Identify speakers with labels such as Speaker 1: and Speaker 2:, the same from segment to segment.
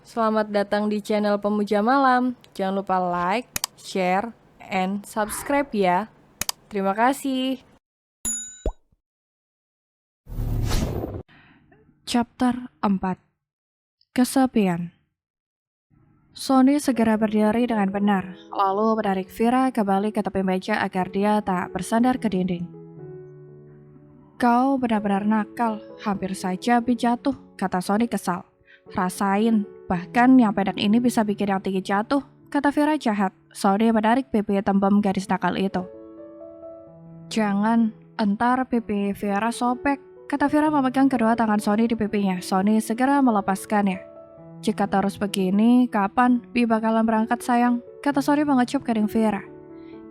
Speaker 1: Selamat datang di channel Pemuja Malam. Jangan lupa like, share, and subscribe ya. Terima kasih.
Speaker 2: Chapter 4. Kesepian. Sony segera berdiri dengan benar, lalu menarik Vera kembali ke tepi meja agar dia tak bersandar ke dinding. Kau benar-benar nakal, hampir saja Bi jatuh, kata Sony kesal. Rasain, bahkan yang pendek ini bisa bikin yang tinggi jatuh, kata Vera jahat. Sony menarik pipi tembem gadis nakal itu. Jangan, entar pipi Vera sobek, kata Vera memegang kedua tangan Sony di pipinya. Sony segera melepaskannya. Jika terus begini, kapan Bi bakalan berangkat sayang? Kata Sony mengecup kening Vera.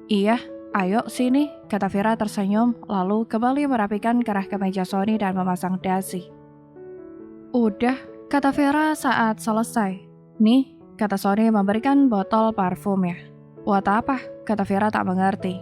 Speaker 2: Iya, ayo sini, kata Vera tersenyum, lalu kembali merapikan kerah kemeja Sony dan memasang dasi. Udah, kata Vera saat selesai. Nih, kata Sony memberikan botol parfumnya. Buat apa? Kata Vera tak mengerti.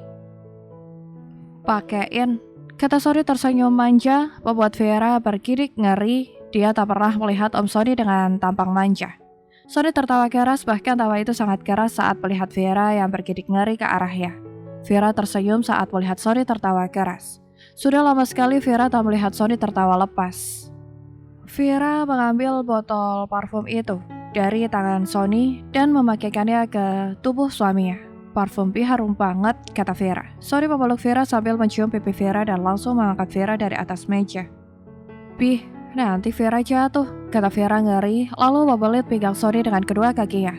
Speaker 2: Pakein, kata Sony tersenyum manja, membuat Vera bergidik ngeri. Dia tak pernah melihat Om Sony dengan tampang manja. Sony tertawa keras, bahkan tawa itu sangat keras saat melihat Vera yang bergidik ngeri ke arahnya. Vera tersenyum saat melihat Sony tertawa keras. Sudah lama sekali Vera tak melihat Sony tertawa lepas. Vera mengambil botol parfum itu dari tangan Sony dan memakaikannya ke tubuh suaminya. Parfum Bi harum banget, kata Vera. Sony memeluk Vera sambil mencium pipi Vera dan langsung mengangkat Vera dari atas meja. Bi, nanti Vera jatuh, kata Vera ngeri, lalu membelit pinggang Sony dengan kedua kakinya.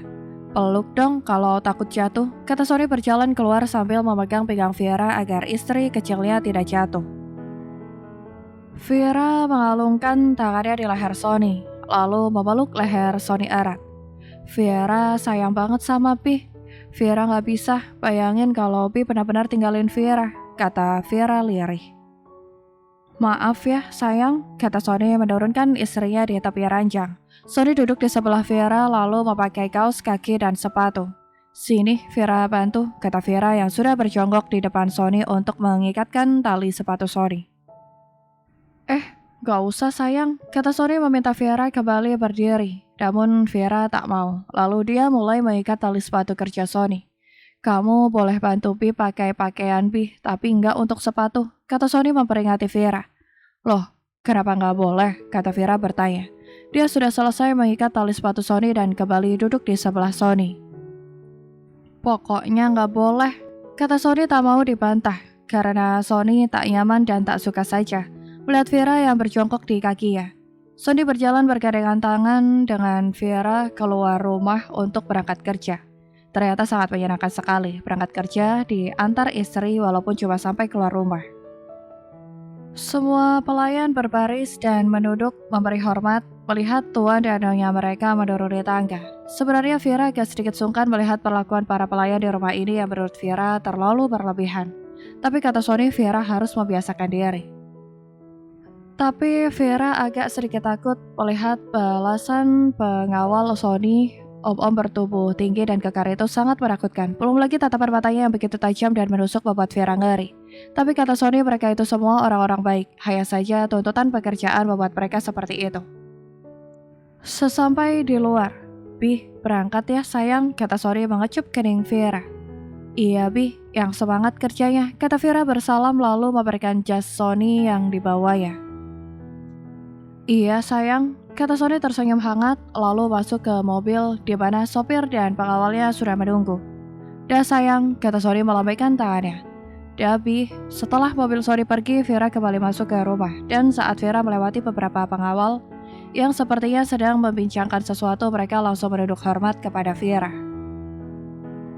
Speaker 2: Peluk dong kalau takut jatuh, kata Sony berjalan keluar sambil memegang pinggang Vera agar istri kecilnya tidak jatuh. Vera mengalungkan tangannya di leher Sony, lalu memeluk leher Sony erat. Vera sayang banget sama Bi. Vera gak bisa bayangin kalau Bi benar-benar tinggalin Vera, kata Vera lirih. Maaf ya sayang, kata Sony menurunkan istrinya di tepi ranjang. Sony duduk di sebelah Vera lalu memakai kaos kaki dan sepatu. Sini Vera bantu, kata Vera yang sudah berjongkok di depan Sony untuk mengikatkan tali sepatu Sony. Gak usah sayang, kata Sony meminta Vera kembali berdiri. Namun Vera tak mau, lalu dia mulai mengikat tali sepatu kerja Sony. Kamu boleh bantu Bi pakai pakaian Bi, tapi enggak untuk sepatu, kata Sony memperingati Vera. Loh, kenapa nggak boleh? Kata Vera bertanya. Dia sudah selesai mengikat tali sepatu Sony dan kembali duduk di sebelah Sony. Pokoknya nggak boleh, kata Sony tak mau dibantah, karena Sony tak nyaman dan tak suka saja melihat Vera yang berjongkok di kakinya. Sony berjalan bergandengan tangan dengan Vera keluar rumah untuk berangkat kerja. Ternyata sangat menyenangkan sekali berangkat kerja di antar istri walaupun cuma sampai keluar rumah. Semua pelayan berbaris dan menunduk memberi hormat melihat tuan dan nyonya mereka menuruni tangga. Sebenarnya Vera agak sedikit sungkan melihat perlakuan para pelayan di rumah ini yang menurut Vera terlalu berlebihan. Tapi kata Sony, Vera harus membiasakan diri. Tapi Vera agak sedikit takut melihat balasan pengawal Sony. Om-om bertubuh tinggi dan kekar itu sangat menakutkan. Belum lagi tatapan matanya yang begitu tajam dan menusuk membuat Vera ngeri. Tapi kata Sony, mereka itu semua orang-orang baik. Hanya saja tuntutan pekerjaan membuat mereka seperti itu. Sesampai di luar, Bi, berangkat ya sayang, kata Sony mengecup kening Vera. Iya Bi, yang semangat kerjanya, kata Vera bersalam lalu memberikan jas Sony yang dibawanya. Iya sayang, kata Sony tersenyum hangat lalu masuk ke mobil di mana sopir dan pengawalnya sudah menunggu. Dah sayang, kata Sony melambaikan tangannya. Bi, setelah mobil Sony pergi, Vera kembali masuk ke rumah dan saat Vera melewati beberapa pengawal yang sepertinya sedang membincangkan sesuatu, mereka langsung menunduk hormat kepada Vera.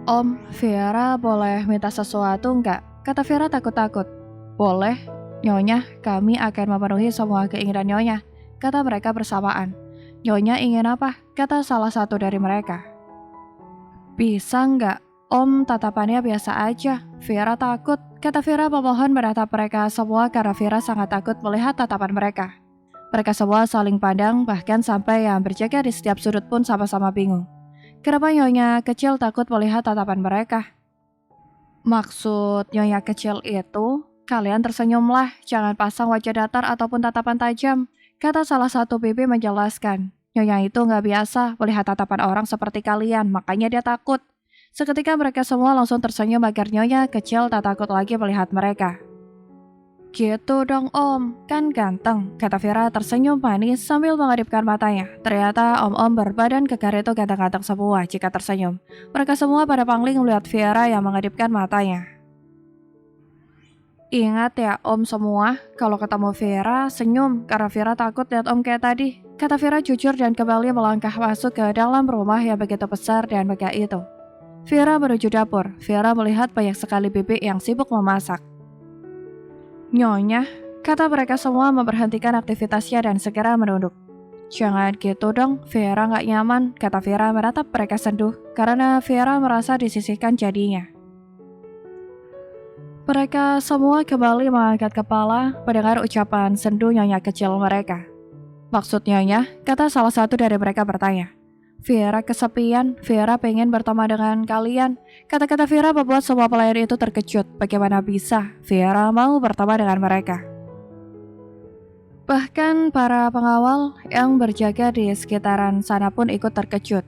Speaker 2: Om, Vera boleh minta sesuatu nggak? Kata Vera takut-takut. Boleh, Nyonya, kami akan memenuhi semua keinginan Nyonya, kata mereka bersamaan. Nyonya ingin apa? Kata salah satu dari mereka. Bisa nggak? Om, tatapannya biasa aja. Vera takut, kata Vera memohon menatap mereka semua karena Vera sangat takut melihat tatapan mereka. Mereka semua saling pandang, bahkan sampai yang berjaga di setiap sudut pun sama-sama bingung. Kenapa Nyonya kecil takut melihat tatapan mereka? Maksud Nyonya kecil itu, kalian tersenyumlah, jangan pasang wajah datar ataupun tatapan tajam, kata salah satu bibi menjelaskan. Nyonya itu nggak biasa melihat tatapan orang seperti kalian, makanya dia takut. Seketika mereka semua langsung tersenyum agar Nyonya kecil tak takut lagi melihat mereka. Gitu dong om, kan ganteng, kata Vera tersenyum manis sambil mengadipkan matanya. Ternyata om-om berbadan kekar itu ganteng-ganteng semua jika tersenyum. Mereka semua pada pangling melihat Vera yang mengadipkan matanya. Ingat ya om semua, kalau ketemu Vera, senyum karena Vera takut lihat om kayak tadi. Kata Vera jujur dan kembali melangkah masuk ke dalam rumah yang begitu besar dan megah itu. Vera menuju dapur. Vera melihat banyak sekali bebek yang sibuk memasak. Nyonya, kata mereka semua memberhentikan aktivitasnya dan segera menunduk. Jangan gitu dong, Vera gak nyaman, kata Vera menatap mereka senduh karena Vera merasa disisihkan jadinya. Mereka semua kembali mengangkat kepala mendengar ucapan sendu nyonya kecil mereka. Maksud nyonya, kata salah satu dari mereka bertanya. Vera kesepian, Vera pengen berteman dengan kalian. Kata-kata Vera membuat semua pelayan itu terkejut. Bagaimana bisa Vera mau berteman dengan mereka? Bahkan para pengawal yang berjaga di sekitaran sana pun ikut terkejut.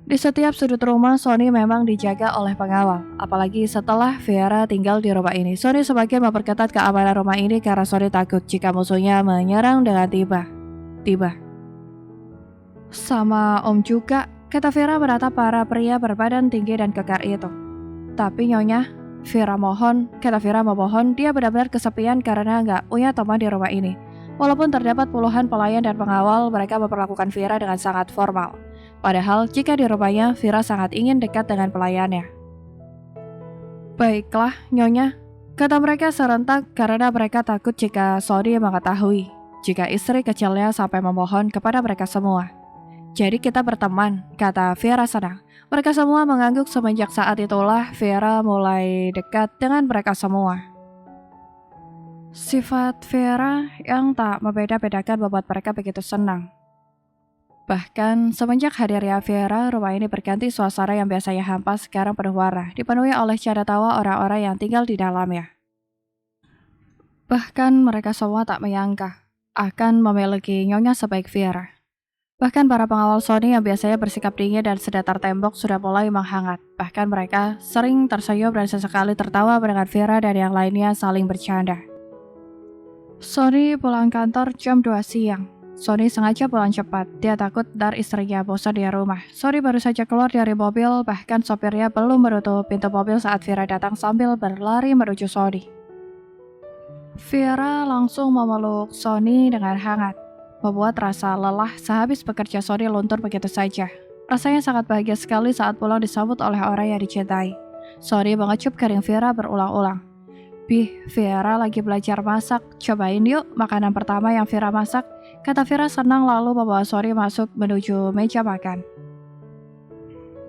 Speaker 2: Di setiap sudut rumah, Sony memang dijaga oleh pengawal. Apalagi setelah Vera tinggal di rumah ini, Sony semakin memperketat keamanan rumah ini karena Sony takut jika musuhnya menyerang dengan tiba-tiba. Sama om juga, kata Vera menatap para pria berbadan tinggi dan kekar itu. Tapi nyonya, Vera mohon, kata Vera memohon, dia benar-benar kesepian karena nggak punya teman di rumah ini. Walaupun terdapat puluhan pelayan dan pengawal, mereka memperlakukan Vera dengan sangat formal. Padahal jika di rumahnya, Vera sangat ingin dekat dengan pelayannya. Baiklah, nyonya, kata mereka serentak karena mereka takut jika Sony mengetahui jika istri kecilnya sampai memohon kepada mereka semua. Jadi kita berteman, kata Vera senang. Mereka semua mengangguk. Semenjak saat itulah Vera mulai dekat dengan mereka semua. Sifat Vera yang tak membeda-bedakan membuat mereka begitu senang. Bahkan semenjak hadirnya Vera, rumah ini berganti suasana yang biasanya hampa sekarang penuh warna, dipenuhi oleh canda tawa orang-orang yang tinggal di dalamnya. Bahkan mereka semua tak menyangka akan memiliki nyonya sebaik Vera. Bahkan para pengawal Sony yang biasanya bersikap dingin dan sedatar tembok sudah mulai menghangat. Bahkan mereka sering tersenyum dan sesekali tertawa mendengar Vera dan yang lainnya saling bercanda. Sony pulang kantor jam 2 siang. Sony sengaja pulang cepat, dia takut ntar istrinya bosan di rumah. Sony baru saja keluar dari mobil, bahkan sopirnya belum menutup pintu mobil saat Vera datang sambil berlari menuju Sony. Vera langsung memeluk Sony dengan hangat, membuat rasa lelah sehabis bekerja Sony luntur begitu saja. Rasanya sangat bahagia sekali saat pulang disambut oleh orang yang dicintai. Sony mengecup kering Vera berulang-ulang. Bih, Vera lagi belajar masak, cobain yuk makanan pertama yang Vera masak, kata Vera senang lalu membawa Sony masuk menuju meja makan.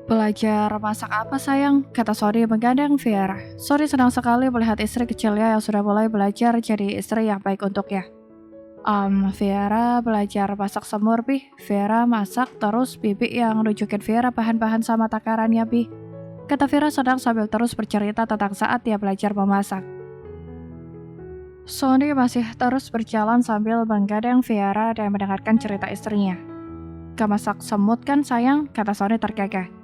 Speaker 2: Belajar masak apa sayang? Kata Sony menggandeng Vera. Sony senang sekali melihat istri kecilnya yang sudah mulai belajar jadi istri yang baik untuknya. Vera belajar masak semur, Bih. Vera masak terus Bibi yang nunjukin Vera bahan-bahan sama takarannya, Bih. Kata Vera senang sambil terus bercerita tentang saat dia belajar memasak. Sony masih terus berjalan sambil menggandeng Vera dan mendengarkan cerita istrinya. Gak masak semut kan sayang? Kata Sony terkekeh.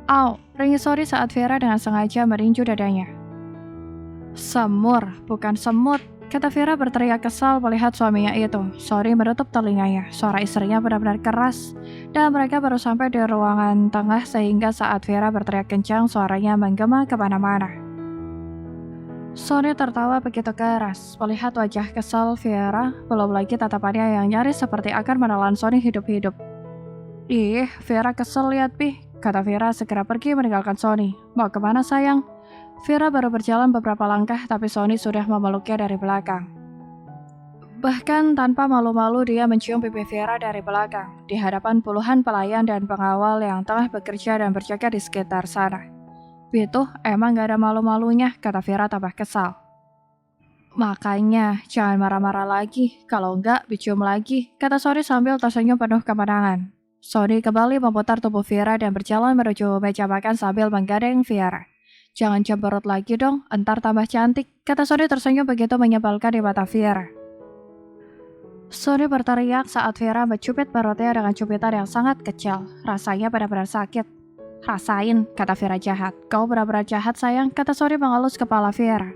Speaker 2: Au, ringis Sony saat Vera dengan sengaja merinju dadanya. Semur, bukan semut, kata Vera berteriak kesal melihat suaminya itu. Sony menutup telinganya, suara istrinya benar-benar keras. Dan mereka baru sampai di ruangan tengah sehingga saat Vera berteriak kencang suaranya menggema kemana-mana. Sony tertawa begitu keras, melihat wajah kesal Vera, belum lagi tatapannya yang nyaris seperti akan menelan Sony hidup-hidup. Ih, Vera kesel lihat Bih, kata Vera segera pergi meninggalkan Sony. Mau kemana sayang? Vera baru berjalan beberapa langkah tapi Sony sudah memeluknya dari belakang. Bahkan tanpa malu-malu dia mencium pipi Vera dari belakang, di hadapan puluhan pelayan dan pengawal yang tengah bekerja dan berjaga di sekitar sana. Itu emang gak ada malu-malunya, kata Vera tambah kesal. Makanya jangan marah-marah lagi, kalau enggak dicium lagi, kata Sony sambil tersenyum penuh kemenangan. Sony kembali memutar tubuh Vera dan berjalan menuju meja makan sambil menggandeng Vera. Jangan cemberut lagi dong, entar tambah cantik, kata Sony tersenyum begitu menyebalkan di mata Vera. Sony berteriak saat Vera mencubit perutnya dengan cubitan yang sangat kecil. Rasanya benar-benar sakit. Rasain, kata Vera jahat. Kau benar-benar jahat sayang, kata Sony mengelus kepala Vera.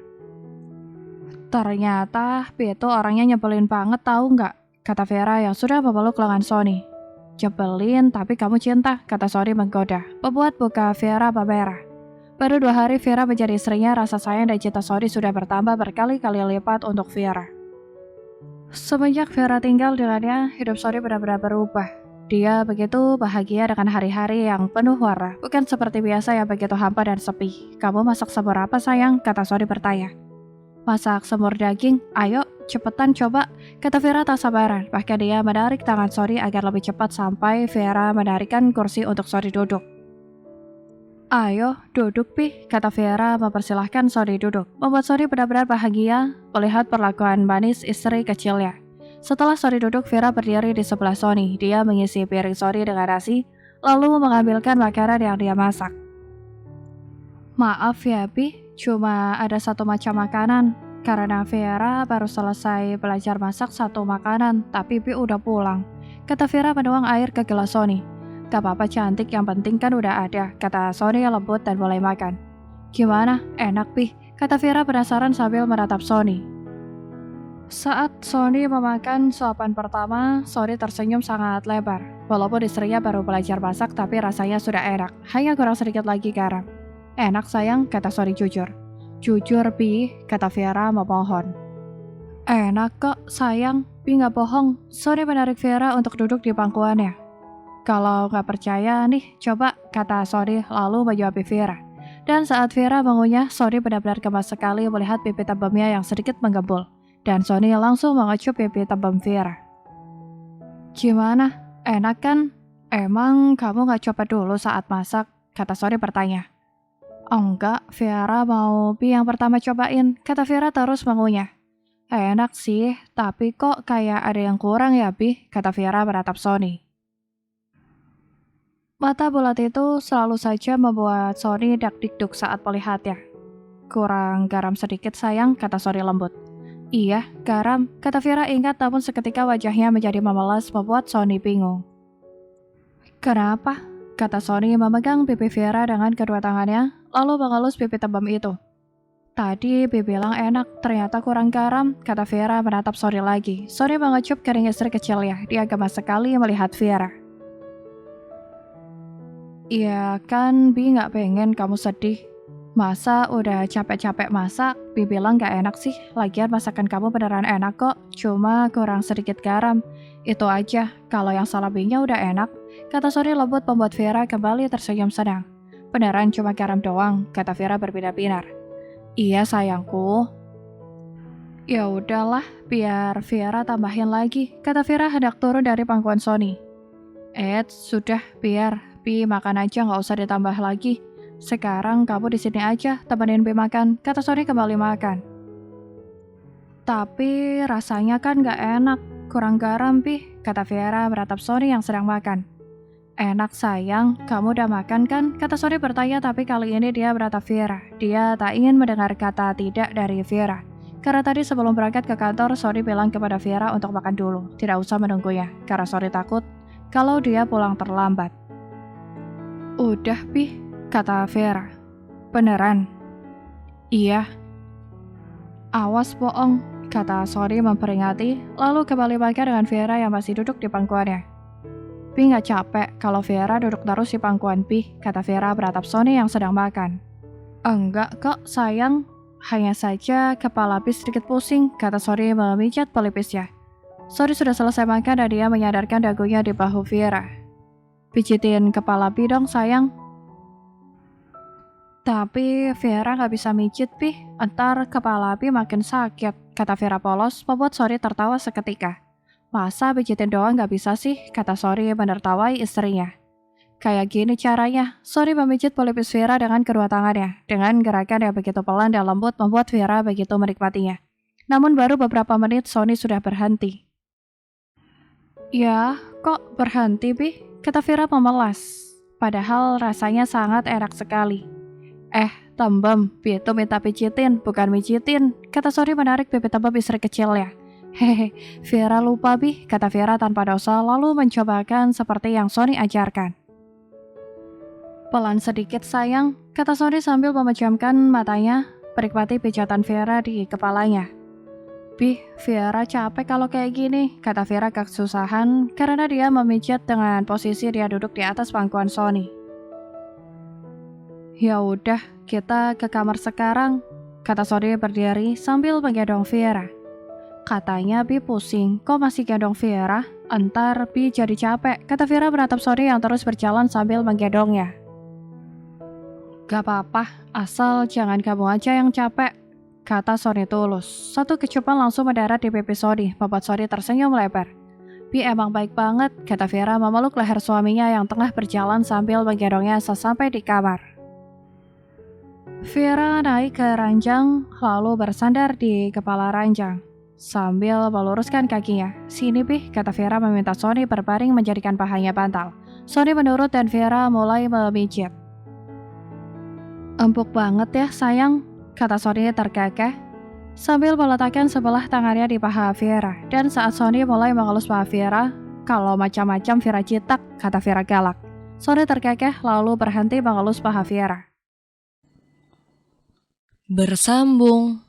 Speaker 2: Ternyata itu orangnya nyebelin banget tahu nggak, kata Vera yang sudah memeluk lengan Sony. Nyebelin tapi kamu cinta, kata Sony menggoda. Membuat buka Vera memerah. Baru 2 hari Vera menjadi istrinya, rasa sayang dan cinta Sony sudah bertambah berkali-kali lipat untuk Vera. Semenjak Vera tinggal dengannya, hidup Sony benar-benar berubah. Dia begitu bahagia dengan hari-hari yang penuh warna, bukan seperti biasa yang begitu hampa dan sepi. Kamu masak semur apa sayang? Kata Sony bertanya. Masak semur daging, ayo cepetan coba, kata Vera tak sabaran. Bahkan dia menarik tangan Sony agar lebih cepat sampai Vera menarikkan kursi untuk Sony duduk. Ayo duduk Pi, kata Vera mempersilahkan Sony duduk. Membuat Sony benar-benar bahagia melihat perlakuan manis istri kecilnya. Setelah Sony duduk, Vera berdiri di sebelah Sony. Dia mengisi piring Sony dengan nasi, lalu mengambilkan makanan yang dia masak. Maaf ya Pi, cuma ada satu macam makanan. Karena Vera baru selesai belajar masak satu makanan, tapi Pi udah pulang. Kata Vera menuang air ke gelas Sony. Gak apa-apa cantik, yang penting kan udah ada, kata Sony lembut dan mulai makan. Gimana? Enak Pi, kata Vera penasaran sambil menatap Sony. Saat Sony memakan suapan pertama, Sony tersenyum sangat lebar. Walaupun istrinya baru belajar masak, tapi rasanya sudah enak. Hanya kurang sedikit lagi garam. Enak sayang, kata Sony jujur. Jujur Pi, kata Vera memohon. Enak kok sayang, Pi gak bohong. Sony menarik Vera untuk duduk di pangkuannya. Kalau gak percaya nih, coba, kata Sony lalu menjawab Vera. Dan saat Vera mengunyah, Sony benar-benar gemas sekali melihat pipi tebamnya yang sedikit menggembul. Dan Sony langsung mengecup pipi tebam Vera. Gimana? Enak kan? Emang kamu gak coba dulu saat masak? Kata Sony bertanya. Enggak, Vera mau Pi yang pertama cobain, kata Vera terus mengunyah. Enak sih, tapi kok kayak ada yang kurang ya Pi, kata Vera menatap Sony. Mata bulat itu selalu saja membuat Sony dak-dikduk saat melihatnya. Kurang garam sedikit sayang, kata Sony lembut. Iya, garam, kata Vera ingat namun seketika wajahnya menjadi memelas membuat Sony bingung. Kenapa? Kata Sony memegang pipi Vera dengan kedua tangannya, lalu mengelus pipi tebam itu. Tadi Pi bilang enak, ternyata kurang garam, kata Vera menatap Sony lagi. Sony mengecup kering istri kecilnya, dia gemas sekali melihat Vera. Iya kan, Bi gak pengen kamu sedih. Masa udah capek-capek masak, Bi bilang gak enak sih. Lagian masakan kamu beneran enak kok, cuma kurang sedikit garam. Itu aja, kalau yang salah Bi-nya udah enak, kata Sony lembut membuat Vera kembali tersenyum senang. Beneran cuma garam doang, kata Vera berbinar-binar. Iya sayangku. Ya udahlah, biar Vera tambahin lagi, kata Vera hendak turun dari pangkuan Sony. Sudah, biar Bi makan aja gak usah ditambah lagi. Sekarang kamu di sini aja, temenin Pi makan, kata Sony kembali makan. Tapi rasanya kan gak enak, kurang garam Pi, kata Vera menatap Sony yang sedang makan. Enak sayang, kamu udah makan kan? Kata Sony bertanya tapi kali ini dia menatap Vera. Dia tak ingin mendengar kata tidak dari Vera. Karena tadi sebelum berangkat ke kantor, Sony bilang kepada Vera untuk makan dulu. Tidak usah menunggunya, karena Sony takut kalau dia pulang terlambat. Udah Pi, kata Vera. Beneran? Iya. Awas bohong, kata Sony memperingati, lalu kembali makan dengan Vera yang masih duduk di pangkuannya. Pi gak capek kalau Vera duduk terus di pangkuan Pi, kata Vera beratap Sony yang sedang makan. Enggak kok sayang, hanya saja kepala Pi sedikit pusing, kata Sony memijat pelipisnya. Sony sudah selesai makan dan dia menyadarkan dagunya di bahu Vera. Pijitin kepala Pi dong sayang. Tapi Vera gak bisa mijit Pi, entar kepala Pi makin sakit, kata Vera polos membuat Sony tertawa seketika. Masa pijitin doang gak bisa sih, kata Sony menertawai istrinya. Kayak gini caranya, Sony memijit pelipis Vera dengan kedua tangannya. Dengan gerakan yang begitu pelan dan lembut membuat Vera begitu menikmatinya. Namun baru beberapa menit Sony sudah berhenti. Ya, kok berhenti Pi? Kata Vera memelas. Padahal rasanya sangat enak sekali. Tembem, Pi itu minta pijitin, bukan mijitin, kata Sony menarik pipi tembem istri kecilnya. Hehe, Vera lupa Bi, kata Vera tanpa dosa lalu mencobakan seperti yang Sony ajarkan. Pelan sedikit sayang, kata Sony sambil memejamkan matanya, menikmati pijatan Vera di kepalanya. Bi, Vera capek kalau kayak gini, kata Vera kesusahan karena dia memijat dengan posisi dia duduk di atas pangkuan Sony. Ya udah, kita ke kamar sekarang, kata Sony berdiri sambil menggendong Vera. Katanya Bi pusing, kok masih gendong Vera? Entar Bi jadi capek, kata Vera menatap Sony yang terus berjalan sambil menggendongnya. Gak apa-apa, asal jangan kamu aja yang capek, kata Sony tulus. Satu kecupan langsung mendarat di pipi Sony, membuat Sony tersenyum lebar. Bi emang baik banget, kata Vera memeluk leher suaminya yang tengah berjalan sambil menggendongnya sesampai di kamar. Vera naik ke ranjang, lalu bersandar di kepala ranjang, sambil meluruskan kakinya. Sini Bi, kata Vera meminta Sony berbaring menjadikan pahanya bantal. Sony menurut dan Vera mulai memijit. Empuk banget ya sayang, kata Sony terkekeh, sambil meletakkan sebelah tangannya di paha Vera. Dan saat Sony mulai mengelus paha Vera, kalau macam-macam Vera citak, kata Vera galak. Sony terkekeh lalu berhenti mengelus paha Vera.
Speaker 1: Bersambung.